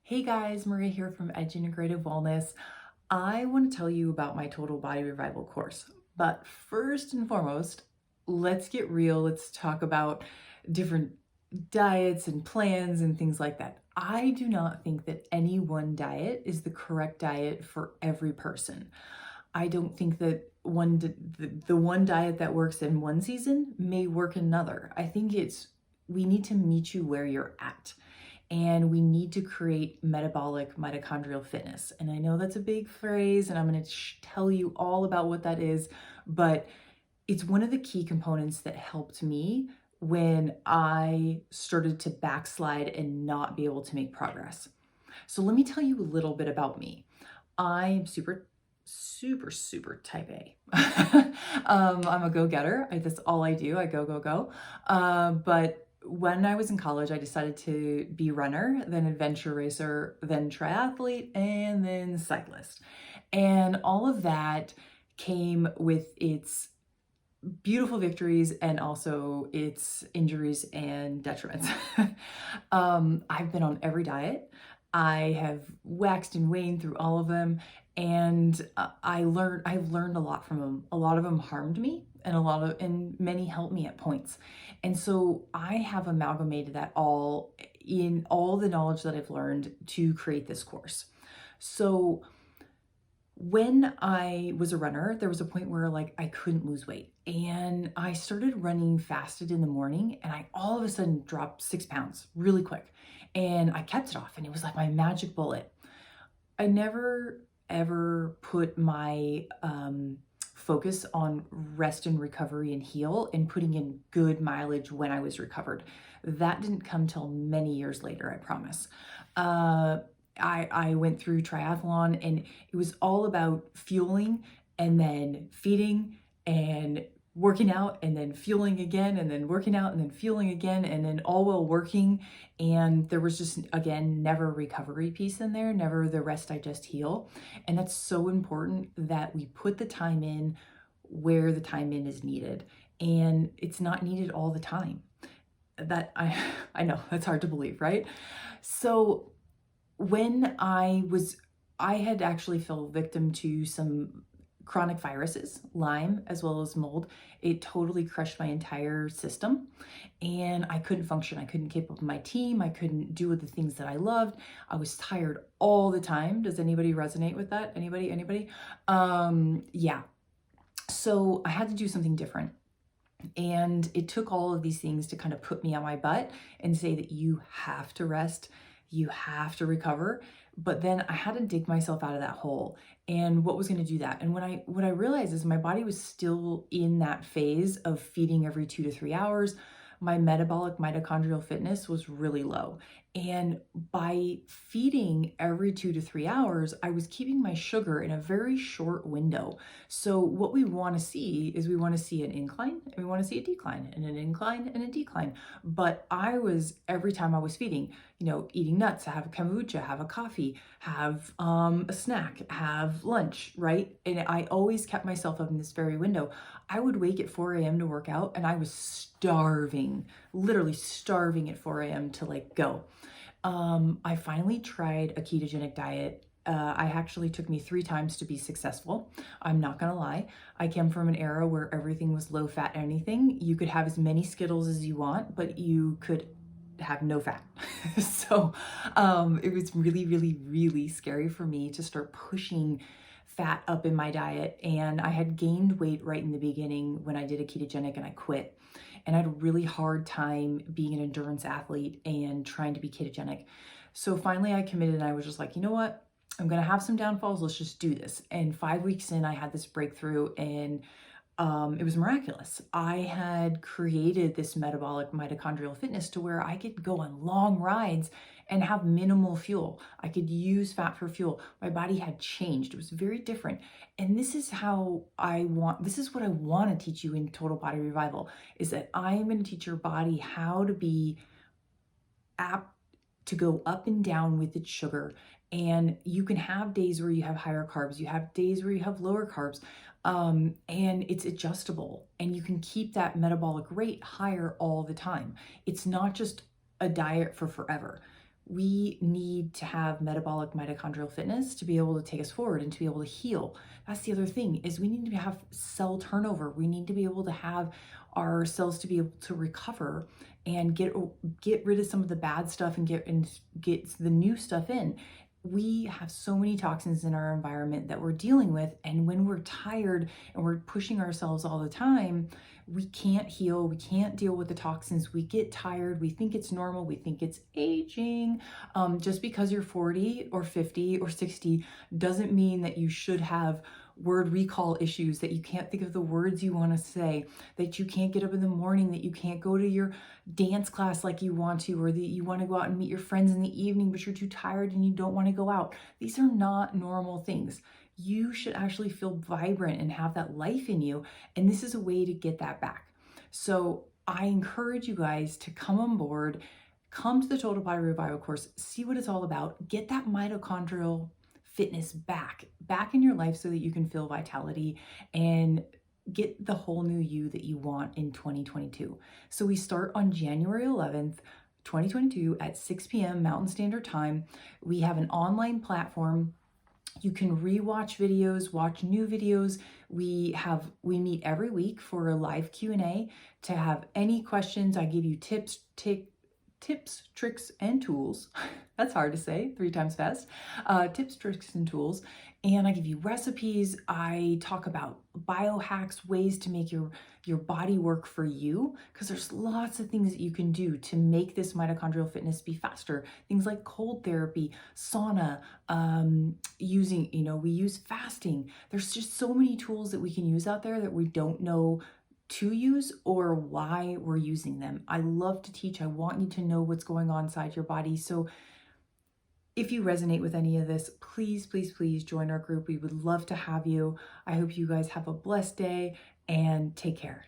Hey guys, Maria here from Edge Integrative Wellness. I want to tell you about my Total Body Revival course. But first and foremost, let's get real. Let's talk about different diets and plans and things like that. I do not think that any one diet is the correct diet for every person. I don't think that the one diet that works in one season may work in another. I think we need to meet you where you're at. And we need to create metabolic mitochondrial fitness. And I know that's a big phrase, and I'm going to tell you all about what that is, but it's one of the key components that helped me when I started to backslide and not be able to make progress. So let me tell you a little bit about me. I'm super type A. I'm a go-getter. That's all I do. I go. But when I was in college, I decided to be runner, then adventure racer, then triathlete, and then cyclist. And all of that came with its beautiful victories and also its injuries and detriments. I've been on every diet. I have waxed and waned through all of them, and I've learned a lot from them. A lot of them harmed me, and many helped me at points. And so I have amalgamated that all in all the knowledge that I've learned to create this course. So when I was a runner, there was a point where I couldn't lose weight, and I started running fasted in the morning, and I all of a sudden dropped 6 pounds really quick, and I kept it off, and it was like my magic bullet. I never ever put my focus on rest and recovery and heal and putting in good mileage when I was recovered. That didn't come till many years later, I promise. I went through triathlon, and it was all about fueling and then feeding and working out and then fueling again and then working out and then fueling again and then all while working. And there was just, again, never a recovery piece in there, never the rest, digest, heal. And that's so important that we put the time in where the time in is needed. And it's not needed all the time. I know that's hard to believe, right? So when I had actually fell victim to some chronic viruses, Lyme, as well as mold. It totally crushed my entire system, and I couldn't function. I couldn't keep up with my team. I couldn't do the things that I loved. I was tired all the time. Does anybody resonate with that? Anybody? Yeah. So I had to do something different. And it took all of these things to kind of put me on my butt and say that you have to rest, you have to recover. But then I had to dig myself out of that hole. And what was going to do that? And what I realized is my body was still in that phase of feeding every 2 to 3 hours. My metabolic mitochondrial fitness was really low. And by feeding every 2 to 3 hours, I was keeping my sugar in a very short window. So what we want to see is we want to see an incline and we want to see a decline and an incline and a decline. But every time I was feeding, eating nuts, have a kombucha, have a coffee, have a snack, have lunch, right? And I always kept myself up in this very window. I would wake at 4 a.m. to work out, and I was starving, literally starving at 4 a.m. to go. I finally tried a ketogenic diet. I actually took me 3 times to be successful. I'm not gonna lie. I came from an era where everything was low fat anything. You could have as many Skittles as you want, but you could have no fat. So it was really scary for me to start pushing fat up in my diet. And I had gained weight right in the beginning when I did a ketogenic, and I quit. And I had a really hard time being an endurance athlete and trying to be ketogenic. So finally I committed, and I was just like, you know what? I'm going to have some downfalls. Let's just do this. And 5 weeks in, I had this breakthrough, and it was miraculous. I had created this metabolic mitochondrial fitness to where I could go on long rides and have minimal fuel. I could use fat for fuel. My body had changed. It was very different. And this is what I want to teach you in Total Body Revival, is that I am going to teach your body how to be apt to go up and down with its sugar. And you can have days where you have higher carbs, you have days where you have lower carbs, and it's adjustable, and you can keep that metabolic rate higher all the time. It's not just a diet for forever. We need to have metabolic mitochondrial fitness to be able to take us forward and to be able to heal. That's the other thing, is we need to have cell turnover. We need to be able to have our cells to be able to recover and get rid of some of the bad stuff and get the new stuff in. We have so many toxins in our environment that we're dealing with, and when we're tired and we're pushing ourselves all the time, we can't heal, we can't deal with the toxins, we get tired, we think it's normal, we think it's aging. Just because you're 40 or 50 or 60 doesn't mean that you should have word recall issues, that you can't think of the words you want to say, that you can't get up in the morning, that you can't go to your dance class like you want to, or that you want to go out and meet your friends in the evening, but you're too tired and you don't want to go out. These are not normal things. You should actually feel vibrant and have that life in you. And this is a way to get that back. So I encourage you guys to come on board, come to the Total Body Revival course, see what it's all about, get that mitochondrial fitness back in your life so that you can feel vitality and get the whole new you that you want in 2022. So we start on January 11th, 2022 at 6 p.m. Mountain Standard Time. We have an online platform. You can rewatch videos, watch new videos. We meet every week for a live Q&A. To have any questions, I give you tips, tricks, and tools. That's hard to say 3 times fast. Tips, tricks, and tools. And I give you recipes. I talk about biohacks, ways to make your body work for you, because there's lots of things that you can do to make this mitochondrial fitness be faster. Things like cold therapy, sauna, we use fasting. There's just so many tools that we can use out there that we don't know to use or why we're using them. I love to teach. I want you to know what's going on inside your body. So if you resonate with any of this, please, please, please join our group. We would love to have you. I hope you guys have a blessed day and take care.